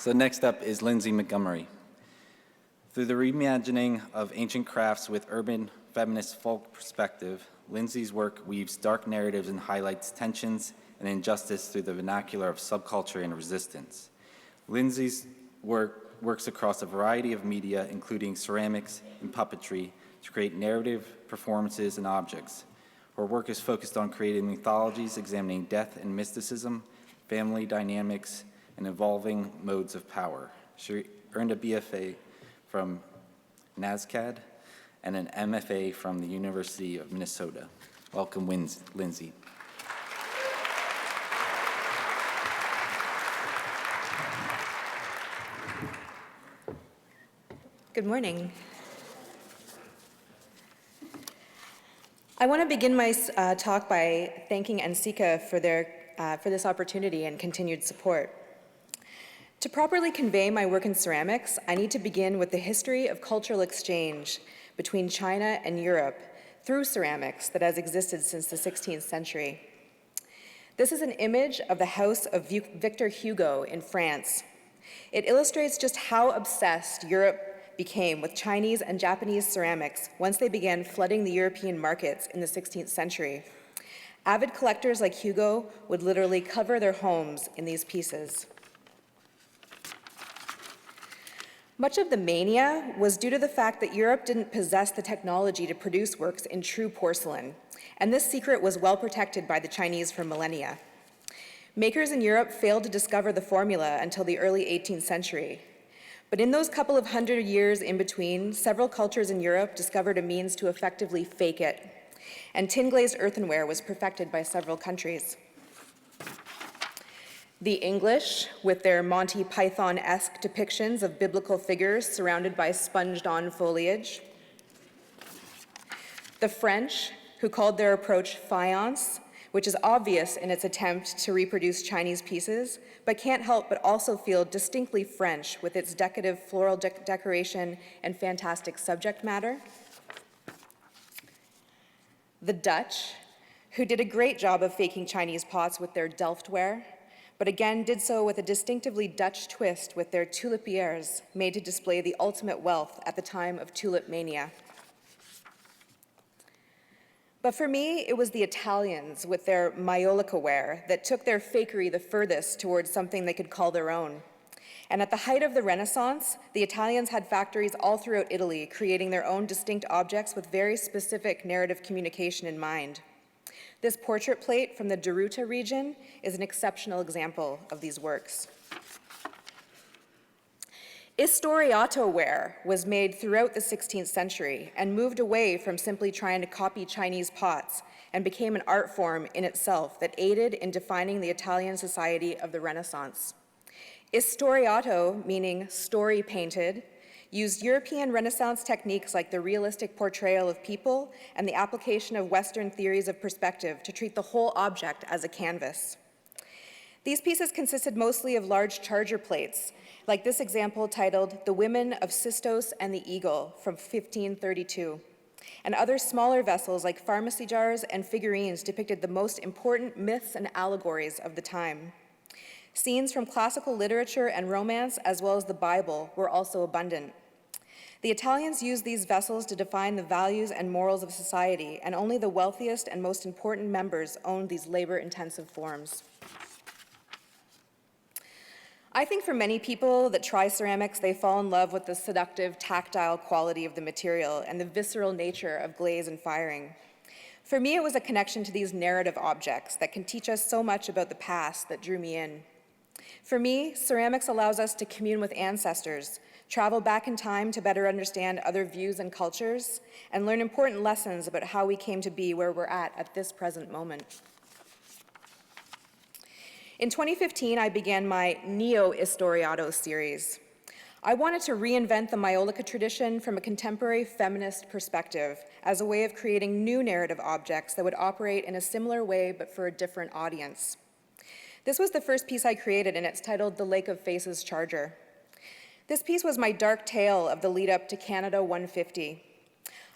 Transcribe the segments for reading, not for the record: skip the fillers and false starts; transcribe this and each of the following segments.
So next up is Lindsay Montgomery. Through the reimagining of ancient crafts with urban feminist folk perspective, Lindsay's work weaves dark narratives and highlights tensions and injustice through the vernacular of subculture and resistance. Lindsay's works across a variety of media, including ceramics and puppetry, to create narrative performances and objects. Her work is focused on creating mythologies, examining death and mysticism, family dynamics, and evolving modes of power. She earned a BFA from NSCAD and an MFA from the University of Minnesota. Welcome, Lindsay. Good morning. I want to begin my talk by thanking NCECA for this opportunity and continued support. To properly convey my work in ceramics, I need to begin with the history of cultural exchange between China and Europe through ceramics that has existed since the 16th century. This is an image of the house of Victor Hugo in France. It illustrates just how obsessed Europe became with Chinese and Japanese ceramics once they began flooding the European markets in the 16th century. Avid collectors like Hugo would literally cover their homes in these pieces. Much of the mania was due to the fact that Europe didn't possess the technology to produce works in true porcelain, and this secret was well protected by the Chinese for millennia. Makers in Europe failed to discover the formula until the early 18th century. But in those couple of hundred years in between, several cultures in Europe discovered a means to effectively fake it, and tin-glazed earthenware was perfected by several countries. The English, with their Monty Python-esque depictions of biblical figures surrounded by sponged-on foliage. The French, who called their approach faience, which is obvious in its attempt to reproduce Chinese pieces, but can't help but also feel distinctly French with its decorative floral decoration and fantastic subject matter. The Dutch, who did a great job of faking Chinese pots with their Delftware, but again did so with a distinctively Dutch twist with their tulipières made to display the ultimate wealth at the time of tulip mania. But for me, it was the Italians with their maiolica ware that took their fakery the furthest towards something they could call their own. And at the height of the Renaissance, the Italians had factories all throughout Italy, creating their own distinct objects with very specific narrative communication in mind. This portrait plate from the Deruta region is an exceptional example of these works. Istoriato ware was made throughout the 16th century and moved away from simply trying to copy Chinese pots and became an art form in itself that aided in defining the Italian society of the Renaissance. Istoriato, meaning story painted, used European Renaissance techniques like the realistic portrayal of people and the application of Western theories of perspective to treat the whole object as a canvas. These pieces consisted mostly of large charger plates, like this example titled The Women of Sistos and the Eagle from 1532. And other smaller vessels like pharmacy jars and figurines depicted the most important myths and allegories of the time. Scenes from classical literature and romance, as well as the Bible, were also abundant. The Italians used these vessels to define the values and morals of society, and only the wealthiest and most important members owned these labor-intensive forms. I think for many people that try ceramics, they fall in love with the seductive, tactile quality of the material and the visceral nature of glaze and firing. For me, it was a connection to these narrative objects that can teach us so much about the past that drew me in. For me, ceramics allows us to commune with ancestors, travel back in time to better understand other views and cultures, and learn important lessons about how we came to be where we're at this present moment. In 2015, I began my Neo-Istoriato series. I wanted to reinvent the maiolica tradition from a contemporary feminist perspective as a way of creating new narrative objects that would operate in a similar way but for a different audience. This was the first piece I created, and it's titled The Lake of Faces Charger. This piece was my dark tale of the lead up to Canada 150.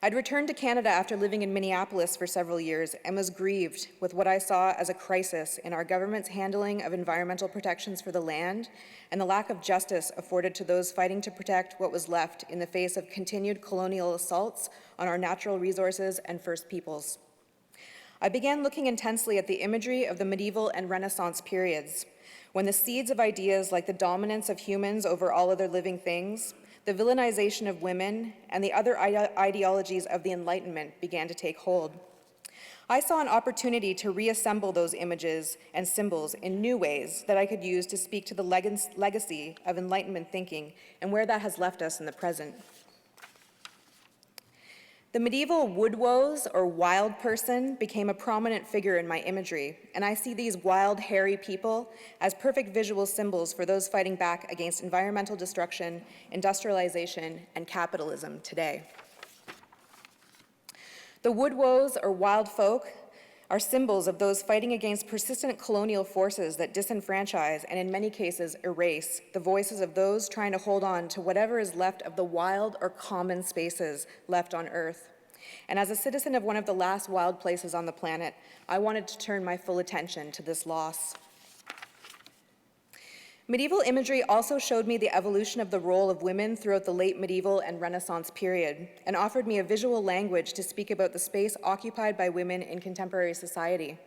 I'd returned to Canada after living in Minneapolis for several years and was grieved with what I saw as a crisis in our government's handling of environmental protections for the land and the lack of justice afforded to those fighting to protect what was left in the face of continued colonial assaults on our natural resources and First Peoples. I began looking intensely at the imagery of the medieval and Renaissance periods, when the seeds of ideas like the dominance of humans over all other living things, the villainization of women, and the other ideologies of the Enlightenment began to take hold. I saw an opportunity to reassemble those images and symbols in new ways that I could use to speak to the legacy of Enlightenment thinking and where that has left us in the present. The medieval woodwoes, or wild person, became a prominent figure in my imagery, and I see these wild, hairy people as perfect visual symbols for those fighting back against environmental destruction, industrialization, and capitalism today. The woodwoes, or wild folk, are symbols of those fighting against persistent colonial forces that disenfranchise and in many cases erase the voices of those trying to hold on to whatever is left of the wild or common spaces left on Earth. And as a citizen of one of the last wild places on the planet, I wanted to turn my full attention to this loss. Medieval imagery also showed me the evolution of the role of women throughout the late medieval and Renaissance period, and offered me a visual language to speak about the space occupied by women in contemporary society.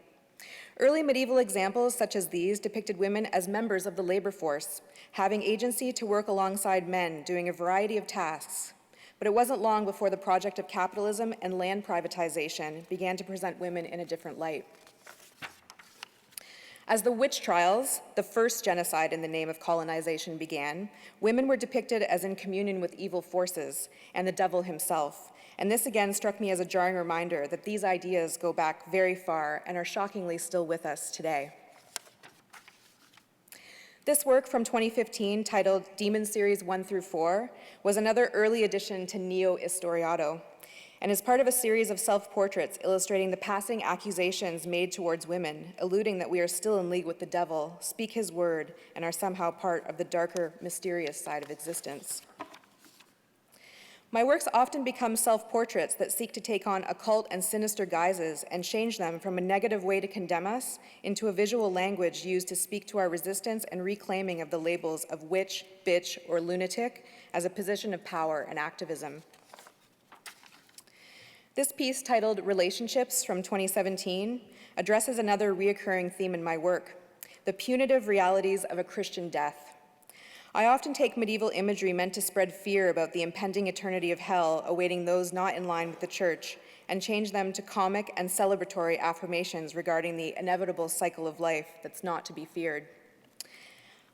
Early medieval examples such as these depicted women as members of the labor force, having agency to work alongside men, doing a variety of tasks. But it wasn't long before the project of capitalism and land privatization began to present women in a different light. As the witch trials, the first genocide in the name of colonization, began, women were depicted as in communion with evil forces and the devil himself. And this again struck me as a jarring reminder that these ideas go back very far and are shockingly still with us today. This work from 2015, titled Demon Series 1 through 4, was another early addition to Neo Historiato, and is part of a series of self-portraits illustrating the passing accusations made towards women, alluding that we are still in league with the devil, speak his word, and are somehow part of the darker, mysterious side of existence. My works often become self-portraits that seek to take on occult and sinister guises and change them from a negative way to condemn us into a visual language used to speak to our resistance and reclaiming of the labels of witch, bitch, or lunatic as a position of power and activism. This piece, titled Relationships from 2017, addresses another reoccurring theme in my work, the punitive realities of a Christian death. I often take medieval imagery meant to spread fear about the impending eternity of hell awaiting those not in line with the church and change them to comic and celebratory affirmations regarding the inevitable cycle of life that's not to be feared.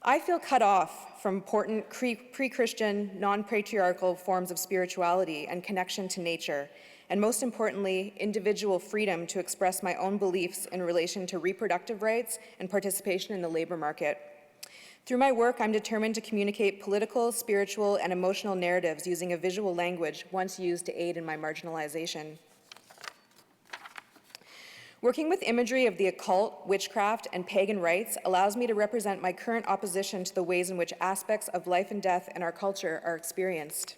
I feel cut off from important pre-Christian, non-patriarchal forms of spirituality and connection to nature, and most importantly, individual freedom to express my own beliefs in relation to reproductive rights and participation in the labor market. Through my work, I'm determined to communicate political, spiritual, and emotional narratives using a visual language once used to aid in my marginalization. Working with imagery of the occult, witchcraft, and pagan rites allows me to represent my current opposition to the ways in which aspects of life and death in our culture are experienced.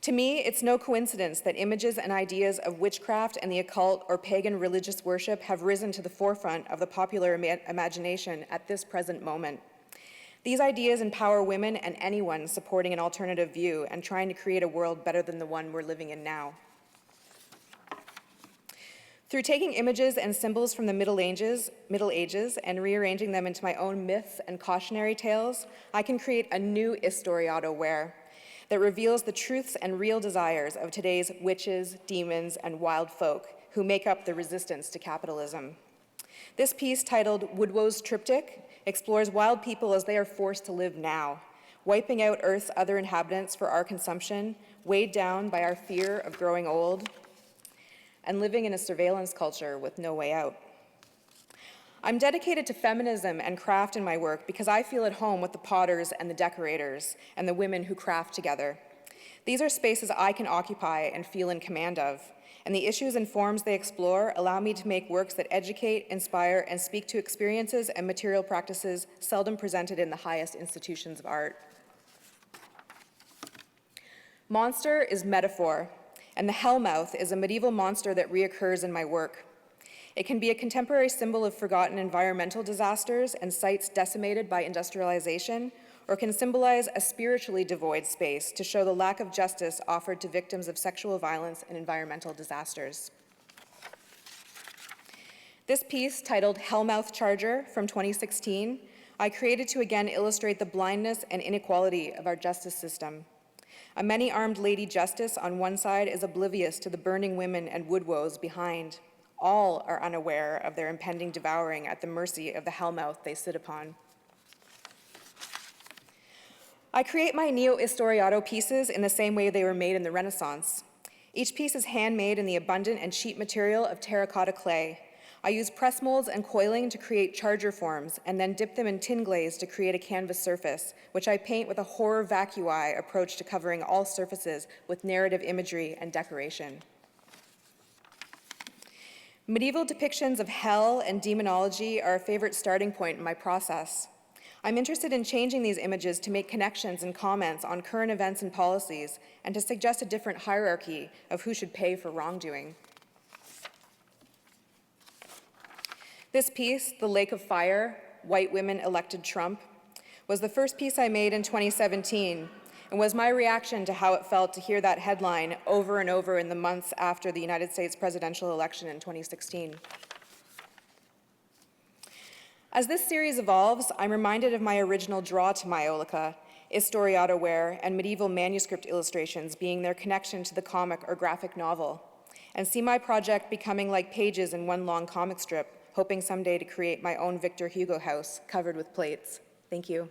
To me, it's no coincidence that images and ideas of witchcraft and the occult or pagan religious worship have risen to the forefront of the popular imagination at this present moment. These ideas empower women and anyone supporting an alternative view and trying to create a world better than the one we're living in now. Through taking images and symbols from the Middle Ages and rearranging them into my own myths and cautionary tales, I can create a new historiato where that reveals the truths and real desires of today's witches, demons, and wild folk who make up the resistance to capitalism. This piece, titled Woodwow's Triptych, explores wild people as they are forced to live now, wiping out Earth's other inhabitants for our consumption, weighed down by our fear of growing old, and living in a surveillance culture with no way out. I'm dedicated to feminism and craft in my work because I feel at home with the potters and the decorators and the women who craft together. These are spaces I can occupy and feel in command of, and the issues and forms they explore allow me to make works that educate, inspire, and speak to experiences and material practices seldom presented in the highest institutions of art. Monster is metaphor, and the Hellmouth is a medieval monster that reoccurs in my work. It can be a contemporary symbol of forgotten environmental disasters and sites decimated by industrialization, or can symbolize a spiritually devoid space to show the lack of justice offered to victims of sexual violence and environmental disasters. This piece, titled Hellmouth Charger from 2016, I created to again illustrate the blindness and inequality of our justice system. A many-armed lady justice on one side is oblivious to the burning women and wood woes behind. All are unaware of their impending devouring at the mercy of the hellmouth they sit upon. I create my neo-historiato pieces in the same way they were made in the Renaissance. Each piece is handmade in the abundant and cheap material of terracotta clay. I use press molds and coiling to create charger forms and then dip them in tin glaze to create a canvas surface, which I paint with a horror vacui approach to covering all surfaces with narrative imagery and decoration. Medieval depictions of hell and demonology are a favorite starting point in my process. I'm interested in changing these images to make connections and comments on current events and policies, and to suggest a different hierarchy of who should pay for wrongdoing. This piece, The Lake of Fire, White Women Elected Trump, was the first piece I made in 2017, and was my reaction to how it felt to hear that headline over and over in the months after the United States presidential election in 2016. As this series evolves, I'm reminded of my original draw to Maiolica, historiato ware, and medieval manuscript illustrations being their connection to the comic or graphic novel, and see my project becoming like pages in one long comic strip, hoping someday to create my own Victor Hugo house covered with plates. Thank you.